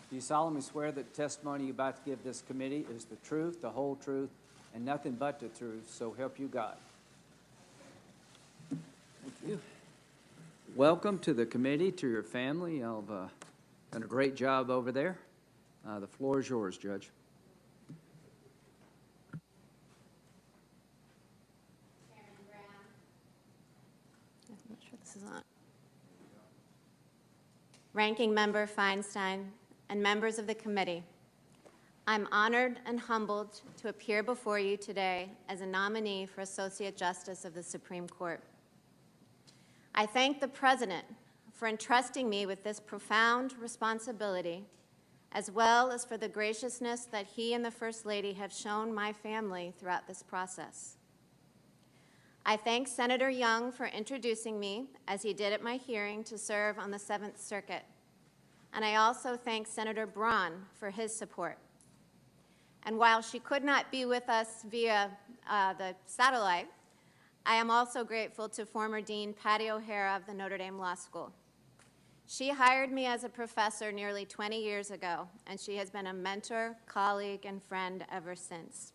Do you solemnly swear that the testimony you're about to give this committee is the truth, the whole truth, and nothing but the truth, so help you God? Thank you. Welcome to the committee, to your family. You've done a great job over there. The floor is yours, Judge. I'm not sure this is on. Ranking Member Feinstein and members of the committee, I'm honored and humbled to appear before you today as a nominee for Associate Justice of the Supreme Court. I thank the President for entrusting me with this profound responsibility, as well as for the graciousness that he and the First Lady have shown my family throughout this process. I thank Senator Young for introducing me, as he did at my hearing, to serve on the Seventh Circuit. And I also thank Senator Braun for his support. And while she could not be with us via the satellite, I am also grateful to former Dean Patty O'Hara of the Notre Dame Law School. She hired me as a professor nearly 20 years ago, and she has been a mentor, colleague, and friend ever since.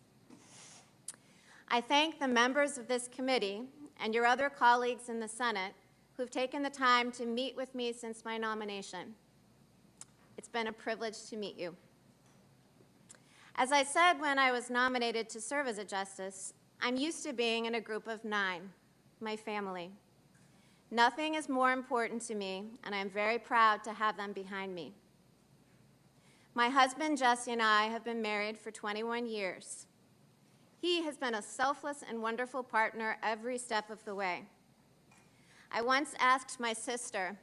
I thank the members of this committee and your other colleagues in the Senate who've taken the time to meet with me since my nomination. It's been a privilege to meet you. As I said when I was nominated to serve as a justice, I'm used to being in a group of 9, my family. Nothing is more important to me, and I'm very proud to have them behind me. My husband, Jesse, and I have been married for 21 years. He has been a selfless and wonderful partner every step of the way. I once asked my sister,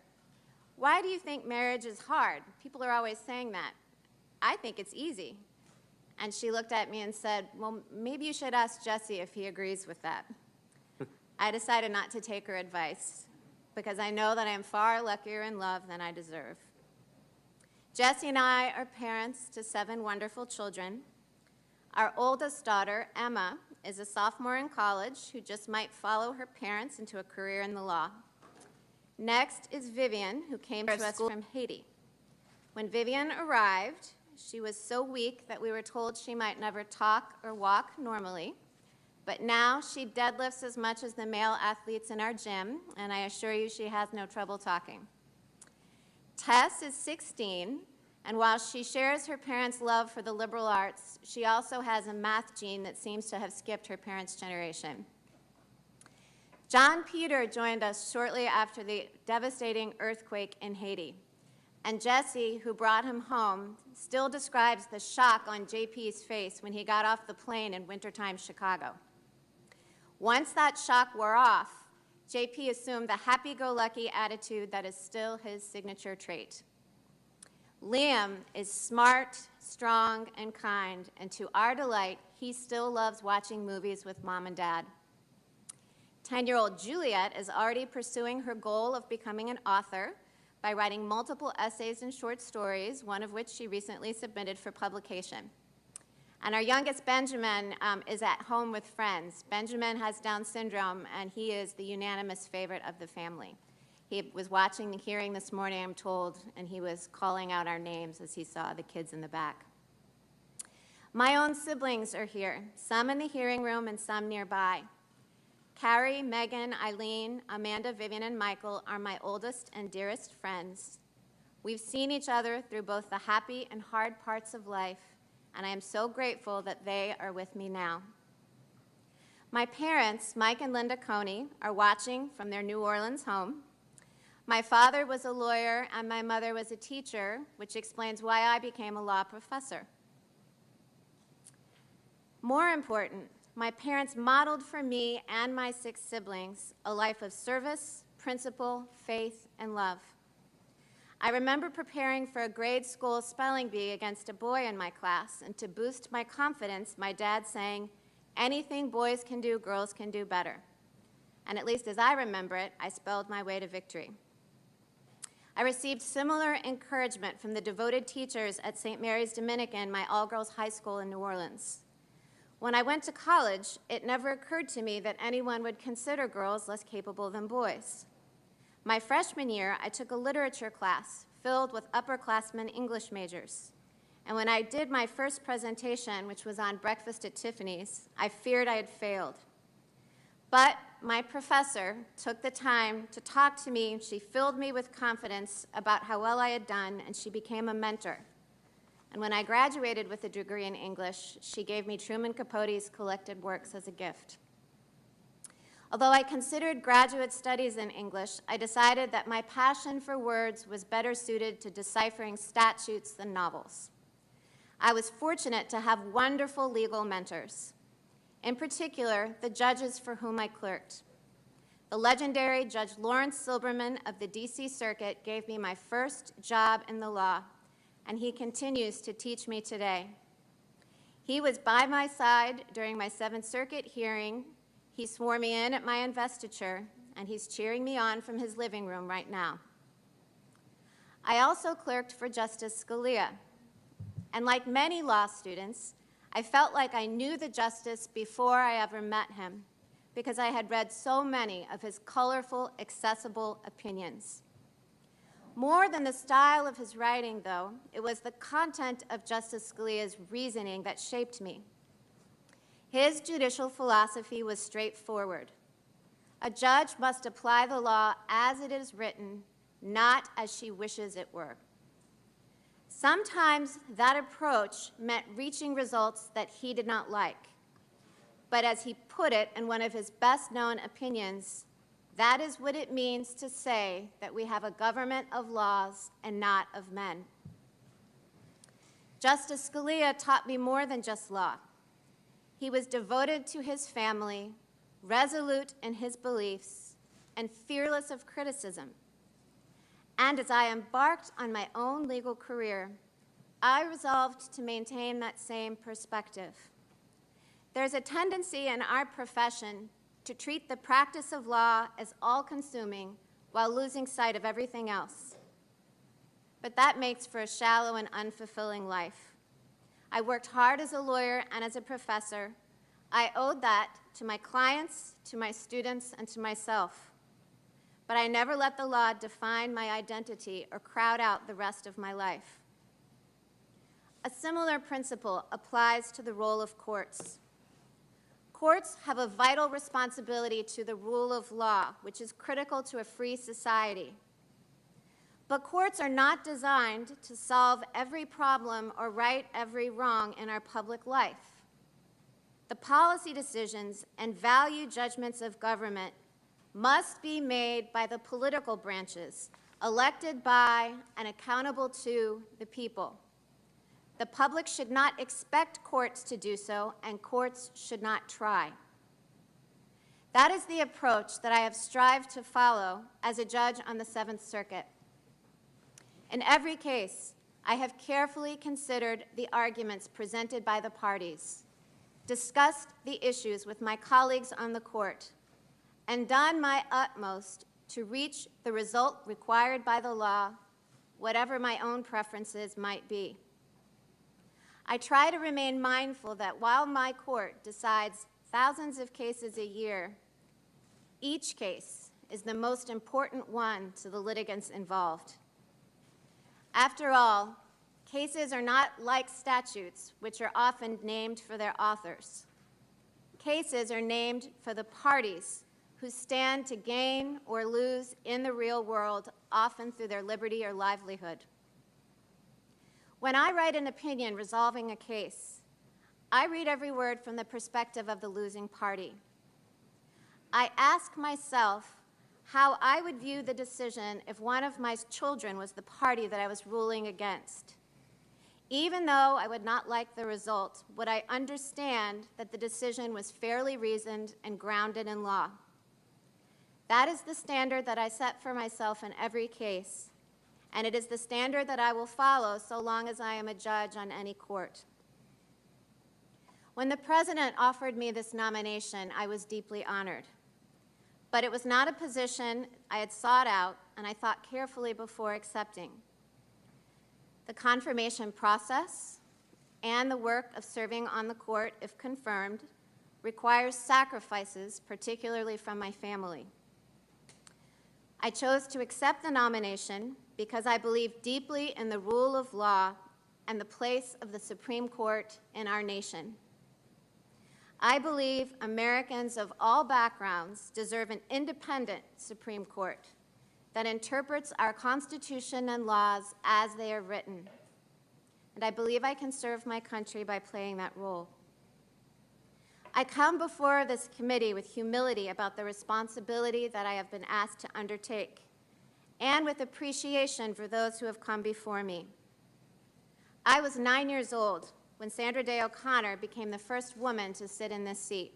"Why do you think marriage is hard? People are always saying that." "I think it's easy." And she looked at me and said, "Well, maybe you should ask Jesse if he agrees with that." I decided not to take her advice because I know that I am far luckier in love than I deserve. Jesse and I are parents to 7 wonderful children. Our oldest daughter, Emma, is a sophomore in college who just might follow her parents into a career in the law. Next is Vivian, who came to us from Haiti. When Vivian arrived, she was so weak that we were told she might never talk or walk normally, but now she deadlifts as much as the male athletes in our gym, and I assure you she has no trouble talking. Tess is 16, and while she shares her parents' love for the liberal arts, she also has a math gene that seems to have skipped her parents' generation. John Peter joined us shortly after the devastating earthquake in Haiti. And Jesse, who brought him home, still describes the shock on JP's face when he got off the plane in wintertime Chicago. Once that shock wore off, JP assumed the happy-go-lucky attitude that is still his signature trait. Liam is smart, strong, and kind, and to our delight, he still loves watching movies with Mom and Dad. 10-year-old Juliet is already pursuing her goal of becoming an author by writing multiple essays and short stories, one of which she recently submitted for publication. And our youngest, Benjamin, is at home with friends. Benjamin has Down syndrome, and he is the unanimous favorite of the family. He was watching the hearing this morning, I'm told, and he was calling out our names as he saw the kids in the back. My own siblings are here, some in the hearing room and some nearby. Carrie, Megan, Eileen, Amanda, Vivian, and Michael are my oldest and dearest friends. We've seen each other through both the happy and hard parts of life, and I am so grateful that they are with me now. My parents, Mike and Linda Coney, are watching from their New Orleans home. My father was a lawyer and my mother was a teacher, which explains why I became a law professor. More important, my parents modeled for me and my 6 siblings a life of service, principle, faith, and love. I remember preparing for a grade school spelling bee against a boy in my class, and to boost my confidence, my dad saying, "Anything boys can do, girls can do better." And at least as I remember it, I spelled my way to victory. I received similar encouragement from the devoted teachers at St. Mary's Dominican, my all-girls high school in New Orleans. When I went to college, it never occurred to me that anyone would consider girls less capable than boys. My freshman year, I took a literature class filled with upperclassmen English majors. And when I did my first presentation, which was on breakfast at Tiffany's, I feared I had failed. But my professor took the time to talk to me. She filled me with confidence about how well I had done, and she became a mentor. And when I graduated with a degree in English, she gave me Truman Capote's collected works as a gift. Although I considered graduate studies in English, I decided that my passion for words was better suited to deciphering statutes than novels. I was fortunate to have wonderful legal mentors, in particular, the judges for whom I clerked. The legendary Judge Lawrence Silberman of the D.C. Circuit gave me my first job in the law, and he continues to teach me today. He was by my side during my Seventh Circuit hearing. He swore me in at my investiture, and he's cheering me on from his living room right now. I also clerked for Justice Scalia, and like many law students, I felt like I knew the justice before I ever met him, because I had read so many of his colorful, accessible opinions. More than the style of his writing, though, it was the content of Justice Scalia's reasoning that shaped me. His judicial philosophy was straightforward. A judge must apply the law as it is written, not as she wishes it were. Sometimes that approach meant reaching results that he did not like. But as he put it in one of his best-known opinions, that is what it means to say that we have a government of laws and not of men. Justice Scalia taught me more than just law. He was devoted to his family, resolute in his beliefs, and fearless of criticism. And as I embarked on my own legal career, I resolved to maintain that same perspective. There's a tendency in our profession to treat the practice of law as all-consuming while losing sight of everything else. But that makes for a shallow and unfulfilling life. I worked hard as a lawyer and as a professor. I owed that to my clients, to my students, and to myself. But I never let the law define my identity or crowd out the rest of my life. A similar principle applies to the role of courts. Courts have a vital responsibility to the rule of law, which is critical to a free society. But courts are not designed to solve every problem or right every wrong in our public life. The policy decisions and value judgments of government must be made by the political branches, elected by and accountable to the people. The public should not expect courts to do so, and courts should not try. That is the approach that I have strived to follow as a judge on the Seventh Circuit. In every case, I have carefully considered the arguments presented by the parties, discussed the issues with my colleagues on the court, and done my utmost to reach the result required by the law, whatever my own preferences might be. I try to remain mindful that while my court decides thousands of cases a year, each case is the most important one to the litigants involved. After all, cases are not like statutes, which are often named for their authors. Cases are named for the parties who stand to gain or lose in the real world, often through their liberty or livelihood. When I write an opinion resolving a case, I read every word from the perspective of the losing party. I ask myself how I would view the decision if one of my children was the party that I was ruling against. Even though I would not like the result, would I understand that the decision was fairly reasoned and grounded in law? That is the standard that I set for myself in every case, and it is the standard that I will follow so long as I am a judge on any court. When the President offered me this nomination, I was deeply honored. But it was not a position I had sought out, and I thought carefully before accepting. The confirmation process and the work of serving on the court, if confirmed, requires sacrifices, particularly from my family. I chose to accept the nomination because I believe deeply in the rule of law and the place of the Supreme Court in our nation. I believe Americans of all backgrounds deserve an independent Supreme Court that interprets our Constitution and laws as they are written. And I believe I can serve my country by playing that role. I come before this committee with humility about the responsibility that I have been asked to undertake, and with appreciation for those who have come before me. I was 9 years old when Sandra Day O'Connor became the first woman to sit in this seat.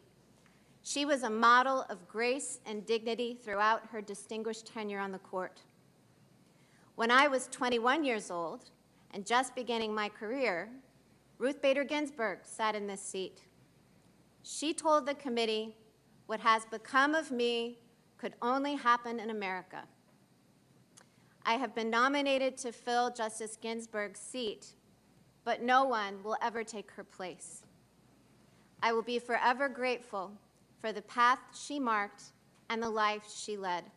She was a model of grace and dignity throughout her distinguished tenure on the court. When I was 21 years old and just beginning my career, Ruth Bader Ginsburg sat in this seat. She told the committee, "What has become of me could only happen in America." I have been nominated to fill Justice Ginsburg's seat, but no one will ever take her place. I will be forever grateful for the path she marked and the life she led.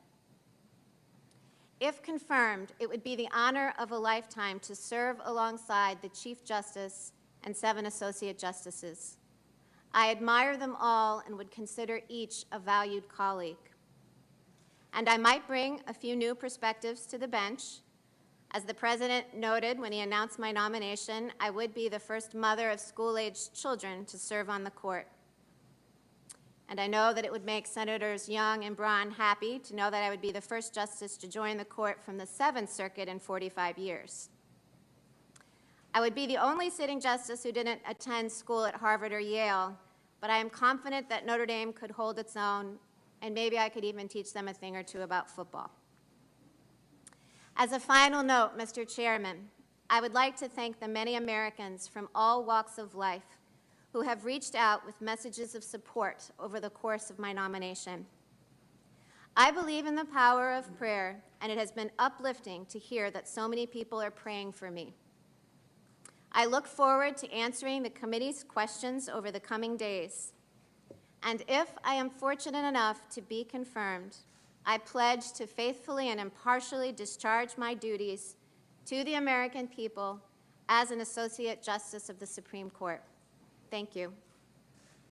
If confirmed, it would be the honor of a lifetime to serve alongside the Chief Justice and 7 Associate Justices. I admire them all and would consider each a valued colleague. And I might bring a few new perspectives to the bench. As the President noted when he announced my nomination, I would be the first mother of school-aged children to serve on the court. And I know that it would make Senators Young and Braun happy to know that I would be the first justice to join the court from the 7th Circuit in 45 years. I would be the only sitting justice who didn't attend school at Harvard or Yale, but I am confident that Notre Dame could hold its own, and maybe I could even teach them a thing or two about football. As a final note, Mr. Chairman, I would like to thank the many Americans from all walks of life who have reached out with messages of support over the course of my nomination. I believe in the power of prayer, and it has been uplifting to hear that so many people are praying for me. I look forward to answering the committee's questions over the coming days. And if I am fortunate enough to be confirmed, I pledge to faithfully and impartially discharge my duties to the American people as an Associate Justice of the Supreme Court. Thank you.